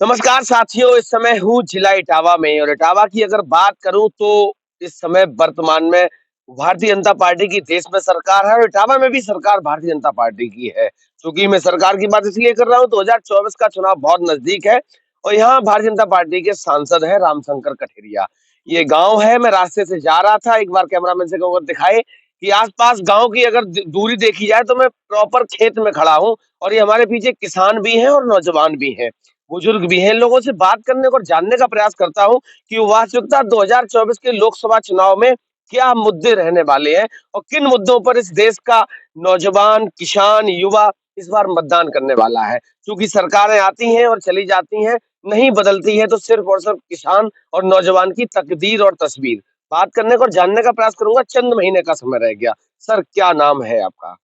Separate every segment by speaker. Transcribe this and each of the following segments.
Speaker 1: नमस्कार साथियों, इस समय हूँ जिला इटावा में और इटावा की अगर बात करूँ तो इस समय वर्तमान में भारतीय जनता पार्टी की देश में सरकार है और इटावा में भी सरकार भारतीय जनता पार्टी की है। चूँकि मैं सरकार की बात इसलिए कर रहा हूँ 2024 का चुनाव बहुत नज़दीक है और यहाँ भारतीय जनता पार्टी के सांसद हैं रामशंकर कठेरिया। ये गाँव है, मैं रास्ते से जा रहा था, एक बार कैमरामैन से कहूँगा दिखाए कि आस-पास गाँव की अगर द दूरी देखी जाए तो मैं प्रॉपर खेत में खड़ा हूँ और ये हमारे पीछे किसान भी हैं और नौजवान भी हैं। बुजुर्ग भी हैं, इन लोगों से बात करने को और जानने का प्रयास करता हूँ कि वास्तविकता 2024 के लोकसभा चुनाव में क्या मुद्दे रहने वाले हैं और किन मुद्दों पर इस देश का नौजवान, किसान, युवा इस बार मतदान करने वाला है। क्योंकि सरकारें आती हैं और चली जाती हैं, नहीं बदलती है तो सिर्फ और सिर्फ किसान और नौजवान की तकदीर और तस्वीर। बात करने को और जानने का प्रयास करूंगा, चंद महीने का समय रह गया। सर क्या नाम है आपका?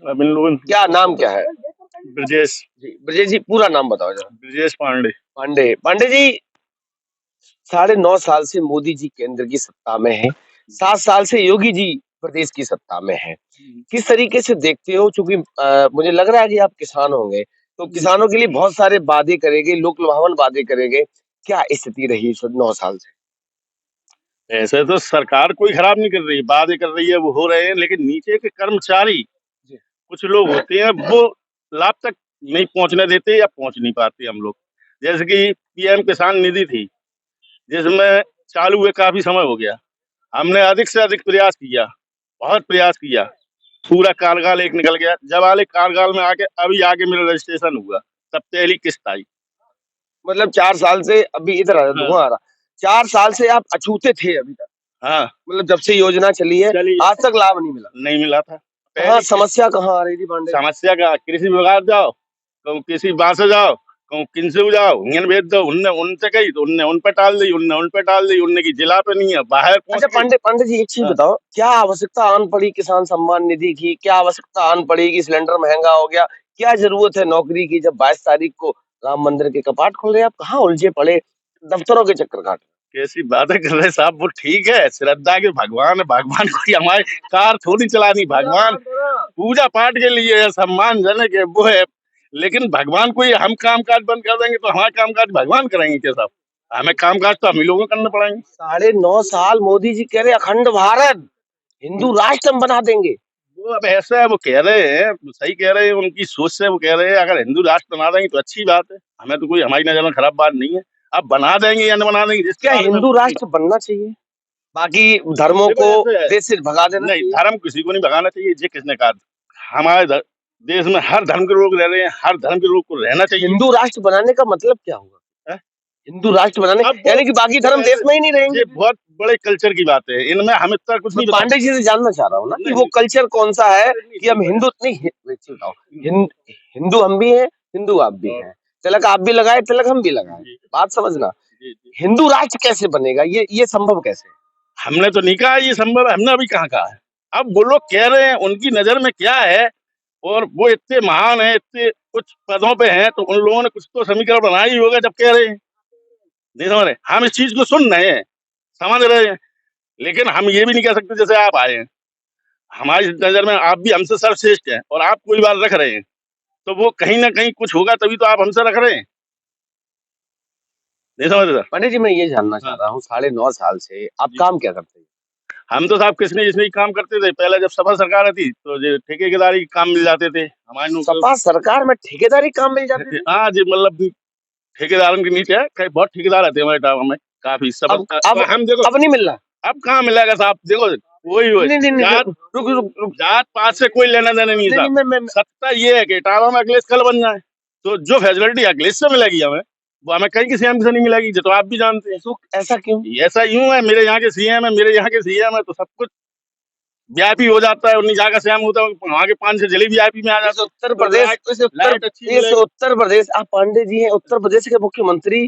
Speaker 2: अब इन लोगों
Speaker 1: क्या नाम क्या है?
Speaker 2: ब्रजेश
Speaker 1: जी, ब्रजेश जी पूरा नाम बताओ जरा।
Speaker 2: ब्रजेश पांडे।
Speaker 1: पांडे, पांडे जी 9.5 साल से मोदी जी केंद्र की सत्ता में हैं, 7 साल से योगी जी प्रदेश की सत्ता में हैं। किस तरीके से देखते हो? चूँकि मुझे लग रहा है कि आप किसान होंगे, तो किसानों के लिए बहुत सारे वादे करेंगे, लोक लुभावन वादे करेंगे। क्या स्थिति रही इस 9 साल से?
Speaker 2: ऐसे तो सरकार कोई खराब नहीं कर रही, वादे कर रही है, वो हो रहे हैं, लेकिन नीचे के कर्मचारी
Speaker 1: जी।
Speaker 2: कुछ लोग होते हैं, वो लाभ तक नहीं पहुंचने देते या पहुंच नहीं पाते हम लोग। जैसे कि पीएम किसान निधि थी, जिसमें चालू हुए काफी समय हो गया। हमने अधिक से अधिक प्रयास किया, बहुत प्रयास किया, पूरा कार्यकाल एक निकल गया। जब वाले कार्यकाल में आके अभी आगे मेरा रजिस्ट्रेशन हुआ, तब पहली किस्त आई।
Speaker 1: मतलब 4 साल से अभी इधर आ
Speaker 2: हाँ,
Speaker 1: धुआँ आ रहा। 4 साल से आप अछूते थे अभी तक।
Speaker 2: हाँ,
Speaker 1: मतलब जब से योजना चली है,
Speaker 2: चलिए
Speaker 1: आज तक लाभ नहीं मिला।
Speaker 2: नहीं मिला था।
Speaker 1: कहाँ
Speaker 2: पहली किस्त
Speaker 1: समस्या कहाँ आ रही थी पांडे जी?
Speaker 2: समस्या का कृषि विभाग जाओ, कहूँ कृषि विभाग से जाओ, कहूँ किनसे जाओ, हिंगन भेज दो, उनने उनसे कही तो उनने उन पे टाल दी, उनने उन पे टाल दी, उनने की जिला पे नहीं है, बाहर पहुंच
Speaker 1: अच्छा
Speaker 2: गई।
Speaker 1: पांडे पांडे जी एक चीज
Speaker 2: हाँ,
Speaker 1: बताओ, क्या आवश्यकता आन पड़ी किसान सम्मान निधि की? क्या आवश्यकता आन पड़ी कि सिलेंडर महंगा हो गया? क्या जरूरत है नौकरी की जब 22 तारीख को राम मंदिर के कपाट खुल रहे हैं? आप कहाँ उलझे पड़े दफ्तरों के चक्कर काट रहे
Speaker 2: कैसी बातें कर रहे साहब, वो ठीक है, श्रद्धा के भगवान है, भगवान को हमारे कार थोड़ी चलानी, भगवान पूजा पाठ के लिए है, सम्मानजनक है, वो है। लेकिन भगवान को ये हम काम काज बंद कर देंगे तो हमारा काम काज भगवान कराएंगे क्या साहब? हमें काम काज तो हम ही लोगों को करना पड़ेंगे।
Speaker 1: 9.5 साल मोदी जी कह रहे अखंड भारत हिंदू राष्ट्र हम बना देंगे।
Speaker 2: वो अब ऐसा है, वो कह रहे हैं, सही कह रहे हैं, उनकी सोच से वो कह रहे हैं, अगर हिंदू राष्ट्र बना देंगे तो अच्छी बात है, हमें तो कोई हमारी नजर में खराब बात नहीं है। अब बना देंगे या न बना देंगे जिसके
Speaker 1: क्या
Speaker 2: बारे में
Speaker 1: हिंदू राष्ट्र बनना चाहिए? बाकी धर्मों
Speaker 2: देखो
Speaker 1: को
Speaker 2: ऐसे है,
Speaker 1: देश से भगा देना
Speaker 2: नहीं
Speaker 1: चाहिए?
Speaker 2: धर्म किसी को नहीं भगाना चाहिए, ये किसने कहा? हमारे देश में हर धर्म के लोग रह रहे हैं, हर धर्म के लोग को रहना चाहिए।
Speaker 1: हिंदू राष्ट्र बनाने का मतलब क्या हुआ?
Speaker 2: है?
Speaker 1: हिंदू राष्ट्र बनाने
Speaker 2: अब
Speaker 1: यानी कि बाकी
Speaker 2: वो
Speaker 1: धर्म देश
Speaker 2: ऐसे,
Speaker 1: में ही नहीं रहेंगे?
Speaker 2: ये बहुत बड़े कल्चर की बात है, इनमें हम इतना कुछ
Speaker 1: मैं
Speaker 2: नहीं बता
Speaker 1: पांडे जी से जानना चाह रहा हूँ ना कि
Speaker 2: नहीं
Speaker 1: वो
Speaker 2: नहीं
Speaker 1: कल्चर कौन सा है
Speaker 2: नहीं,
Speaker 1: कि हम हिंदू नहीं एक चीज बताओ हिंदू हम भी हैं हिंदू आप भी
Speaker 2: और
Speaker 1: हैं तिलक आप भी लगाए तिलक हम भी लगाए
Speaker 2: जी
Speaker 1: बात समझना
Speaker 2: जी जी
Speaker 1: हिंदू राष्ट्र कैसे बनेगा ये संभव कैसे है?
Speaker 2: हमने तो नहीं कहा ये संभव है, हमने अभी कहाँ कहा है। अब वो लोग कह रहे हैं, उनकी नजर में क्या है, और वो इतने महान है, इतने कुछ पदों पे हैं, तो उन लोगों ने कुछ तो समीकरण बनाया ही होगा जब कह रहे हैं। नहीं समझ रहे, हम इस चीज को सुन रहे हैं, समझ रहे हैं, लेकिन हम ये भी नहीं कह सकते जैसे आप आए हैं। हमारी नजर में आप भी हमसे सर्वश्रेष्ठ हैं और आप कोई बात रख रहे हैं, तो वो कहीं ना कहीं कुछ होगा, तभी तो आप हमसे रख रहे हैं। नहीं समझ रहे?
Speaker 1: पंडित जी मैं ये जानना चाह
Speaker 2: हाँ,
Speaker 1: रहा हूँ 9.5 साल से आप
Speaker 2: जी।
Speaker 1: काम क्या करते हैं?
Speaker 2: हम तो साहब किसने जिसने काम करते थे, पहले जब सपा सरकार थी तो ये ठेकेदारी के काम मिल जाते थे हमारे नौकर।
Speaker 1: सपा सरकार में ठेकेदारी काम मिल जाते थे?
Speaker 2: हाँ जी, मतलब ठेकेदारों के नीचे है, कई बहुत ठेकेदार रहते हैं हमारे टावर में, काफी सब।
Speaker 1: अब अब
Speaker 2: तो हम देखो,
Speaker 1: अब नहीं मिल रहा?
Speaker 2: अब कहाँ मिलेगा साहब, देखो वही वही
Speaker 1: नहीं नहीं नहीं
Speaker 2: जात
Speaker 1: रुक रुक रुक
Speaker 2: जात पात से कोई लेना देना नहीं है
Speaker 1: नहीं नहीं
Speaker 2: साहब।
Speaker 1: मैं
Speaker 2: सत्ता ये है कि टावर में अखिलेश कल बन जाए, तो जो फैसिलिटी अखिलेश से मिलेगी हमें, वो हमें कहीं किसी सीएम से नहीं मिलेगी, जो तो आप भी जानते हैं।
Speaker 1: तो ऐसा क्यों?
Speaker 2: ऐसा यूं है, मेरे यहाँ के सीएम है, मेरे यहाँ के सीएम है, तो सब कुछ वीआईपी हो जाता है, और नहीं जाकर सीएम होता है वहाँ के 5 से जली वीआईपी में आ
Speaker 1: इस
Speaker 2: जाते हैं,
Speaker 1: उत्तर
Speaker 2: तो
Speaker 1: प्रदेश
Speaker 2: लाइट अच्छी मिलेगी।
Speaker 1: उत्तर प्रदेश आप पांडे जी हैं उत्तर प्रदेश के मुख्यमंत्री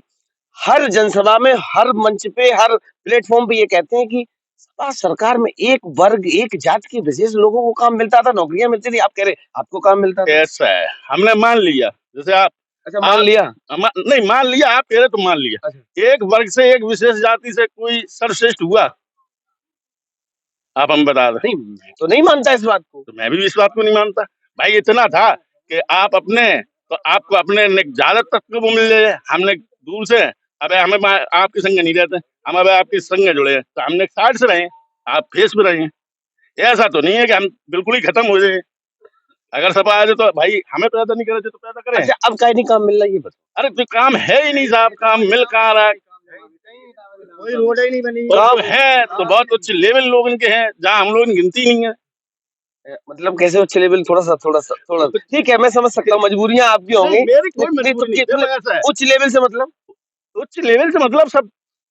Speaker 1: हर जनसभा में हर मंच पे हर प्लेटफॉर्म पे ये कहते हैं कि सपा सरकार में एक वर्ग एक जाति के विशेष लोगों को काम मिलता था नौकरियां मिलती थी आप कह रहे आपको काम मिलता था।
Speaker 2: ऐसा है, हमने मान लिया, जैसे
Speaker 1: अच्छा मान
Speaker 2: आप
Speaker 1: लिया।
Speaker 2: नहीं मान लिया, आप कह रहे तो मान लिया।
Speaker 1: अच्छा
Speaker 2: एक वर्ग से, एक विशेष जाति से कोई सर्वश्रेष्ठ हुआ? आप हम बता दें।
Speaker 1: नहीं मैं तो नहीं मानता इस बात को।
Speaker 2: तो मैं भी इस बात को नहीं मानता। भाई इतना था कि आप अपने तो आपको अपने ज्यादा तक को वो मिल जाए। हमने दूर से, अबे हमें आपके संग नहीं रहते, हम अब आपके संग जुड़े हैं, तो हमने साइड से रहे, आप फेस पे रहे। ऐसा तो नहीं है कि हम बिल्कुल ही खत्म हो जाए। अगर सपा आ जाए तो भाई हमें पैदा नहीं करे तो पैदा करें।
Speaker 1: अच्छा, अब काहे नहीं काम मिल रहा ये बताओ?
Speaker 2: अरे तो काम है ही नहीं साहब, काम मिल कहाँ रहा है?
Speaker 3: कोई रोड ही नहीं बनी।
Speaker 2: और जो है तो बहुत उच्च लेवल लोग इनके हैं, जहाँ हम लोग की गिनती नहीं है।
Speaker 1: मतलब कैसे उच्च लेवल? थोड़ा ठीक है, मैं समझ सकता हूँ, मजबूरियां आपकी होंगी।
Speaker 2: मेरी कोई
Speaker 1: नहीं,
Speaker 2: मजबूरी नहीं, देखो ऐसा है।
Speaker 1: उच्च लेवल से मतलब?
Speaker 2: उच्च लेवल से मतलब सब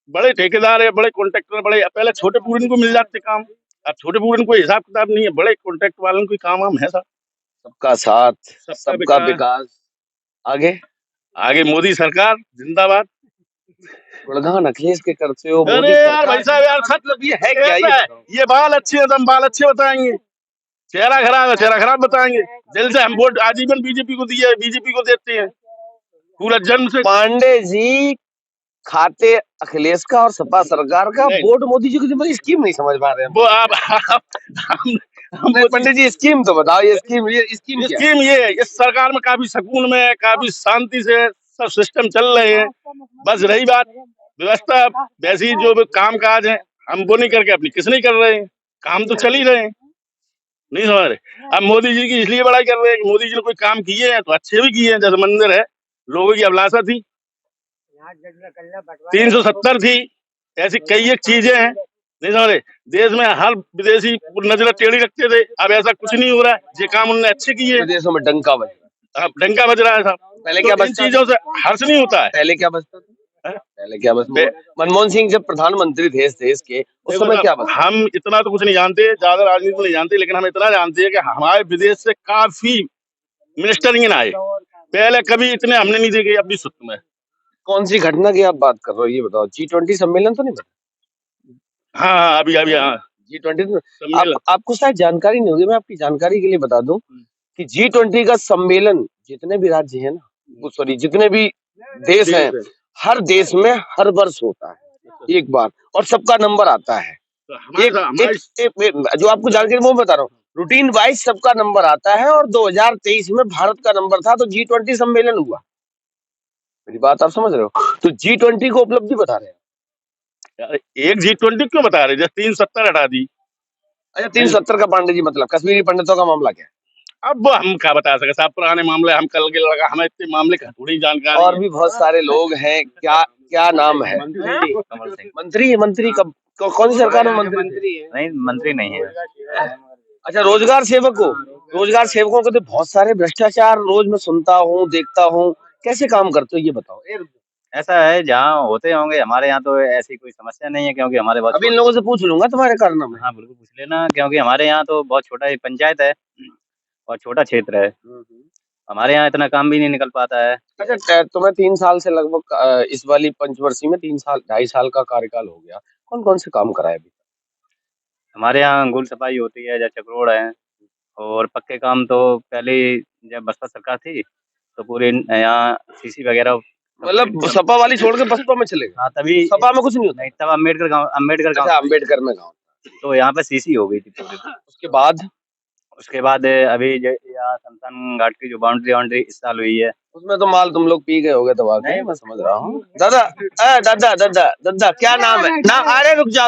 Speaker 2: बड़े ठेकेदार है, बड़े कॉन्ट्रैक्टर, बड़े पहले छोटे पूरन को मिल जाते काम, अब छोटे पूरन को हिसाब किताब नहीं है, बड़े कॉन्ट्रैक्ट वालों को काम वाम है।
Speaker 1: सबका साथ, सबका
Speaker 2: सबका
Speaker 1: विकास। आगे
Speaker 2: आगे मोदी सरकार जिंदाबाद।
Speaker 1: गुणगान अखिलेश के करते हो,
Speaker 2: अरे
Speaker 1: मोदी
Speaker 2: यार
Speaker 1: सरकार
Speaker 2: भाई साहब यार, सच
Speaker 1: मतलब ये है क्या? ये
Speaker 2: कैसा है?
Speaker 1: बताओ।
Speaker 2: ये बाल अच्छे हैं तो हम बाल अच्छे बताएंगे, चेहरा खराब है चेहरा खराब बताएंगे। दिल से हम वोट आजीवन बीजेपी को दिए, बीजेपी को देते हैं पूरा जन्म से।
Speaker 1: पांडे जी खाते अखिलेश का और सपा सरकार का,
Speaker 2: नहीं,
Speaker 1: वोट मोदी जी को दिए, स्कीम नहीं समझ पा रहे हैं।
Speaker 2: वो आप हम
Speaker 1: नहीं, पंडित जी स्कीम तो बताओ, ये स्कीम क्या है?
Speaker 2: स्कीम ये है, इस सरकार में काफी सुकून में, काफी शांति से सब सिस्टम चल रहे हैं। बस रही बात व्यवस्था, वैसी जो भी काम काज है हम वो नहीं करके अपनी किस नहीं कर रहे हैं, काम तो चल ही रहे हैं। नहीं समझ रहे? अब मोदी जी की इसलिए बड़ाई कर रहे हैं कि मोदी जी ने कोई काम किए हैं तो अच्छे भी किए हैं। जैसे मंदिर है, लोगों की अभिलाषा थी, 370 थी, ऐसी कई एक चीजें हैं। नहीं समझ रहे? देश में हर विदेशी नजर टेढ़ी रखते थे, अब ऐसा कुछ नहीं हो रहा है। ये काम उन्होंने अच्छे किए।
Speaker 1: विदेशों में डंका बज रहा है।
Speaker 2: अब डंका बज रहा है साहब।
Speaker 1: पहले
Speaker 2: तो
Speaker 1: क्या
Speaker 2: इन
Speaker 1: बजता
Speaker 2: चीजों से हर्ष नहीं होता है।
Speaker 1: पहले क्या बजता था?
Speaker 2: हैं?
Speaker 1: पहले क्या बजता? मनमोहन सिंह जब प्रधानमंत्री थे इस देश के, उस
Speaker 2: देखो
Speaker 1: समय
Speaker 2: साहब,
Speaker 1: क्या बजता?
Speaker 2: हम इतना तो कुछ नहीं जानते, ज्यादा राजनीति को नहीं जानते, लेकिन हम इतना जानते हैं कि हमारे विदेश से काफी मिनिस्टर ही आए, पहले कभी इतने हमने नहीं देखे अभी सुख में।
Speaker 1: कौन सी घटना की आप बात कर रहे हो ये बताओ? G20 सम्मेलन तो नहीं बता?
Speaker 2: हाँ अभी अभी हाँ
Speaker 1: G20 आपको शायद जानकारी नहीं होगी, मैं आपकी जानकारी के लिए बता दूं कि G20 का सम्मेलन जितने भी राज्य हैं ना, सॉरी जितने भी देश हैं, हर देश में हर वर्ष होता है एक बार, और सबका नंबर आता है। जो आपको जानकारी वो बता रहा हूँ, रूटीन वाइज सबका नंबर आता है, और 2023 में भारत का नंबर था, तो G20 सम्मेलन हुआ। मेरी बात आप समझ रहे हो? तो G20 को उपलब्धि बता रहे हैं।
Speaker 2: एक G20 क्यों बता रहे? जैसे 370 हटा दी।
Speaker 1: अच्छा, 370 का पांडे जी मतलब कश्मीरी पंडितों का मामला क्या है?
Speaker 2: अब वो हम क्या बता सके साहब, पुराने मामले हम कल के लगा, हमें इतने मामले का थोड़ी जानकारी।
Speaker 1: और भी बहुत सारे लोग हैं, क्या नाम है?
Speaker 4: कमल सिंह।
Speaker 1: मंत्री कब कौन सी सरकार में मंत्री है?
Speaker 4: नहीं, मंत्री नहीं है।
Speaker 1: अच्छा, रोजगार सेवकों के तो बहुत सारे भ्रष्टाचार रोज मैं सुनता हूँ, देखता हूँ। कैसे काम करते हो ये बताओ?
Speaker 4: ऐसा है, जहाँ होते होंगे, हमारे यहाँ तो ऐसी कोई समस्या नहीं है, क्योंकि हमारे बहुत
Speaker 1: अभी इन लोगों से पूछ लूंगा तुम्हारे कारनामे में।
Speaker 4: हाँ बिल्कुल पूछ लेना, क्योंकि हमारे यहाँ तो बहुत छोटा पंचायत है और छोटा क्षेत्र है, हमारे यहाँ इतना काम भी नहीं निकल पाता है।
Speaker 1: अच्छा, तुम्हें 3 साल से लगभग इस वाली पंचवर्षीय में 2.5 साल का कार्यकाल हो गया, कौन कौन से काम कराए अभी?
Speaker 4: हमारे यहाँ अंगुल सफाई होती है, जैसे चक्रोड़ है, और पक्के काम तो पहले जब बसपा सरकार थी तो पूरे यहाँ सीसी वगैरह,
Speaker 1: मतलब सपा वाली छोड़ के बसपा में चले गए?
Speaker 4: हाँ तभी
Speaker 1: सपा में कुछ नहीं होता?
Speaker 4: नहीं, तब अम्बेडकर गाँव
Speaker 1: अच्छा, अम्बेडकर में गाँव।
Speaker 4: तो यहाँ पे सीसी हो गई थी पूरी।
Speaker 1: उसके बाद
Speaker 4: अभी यहाँ शमशान घाट की जो बाउंड्री इस साल हुई है,
Speaker 1: उसमें तो माल तुम लोग पी गए होगे दबा के, मैं समझ रहा हूँ। दादा क्या नाम है? अरे रुक जाओ।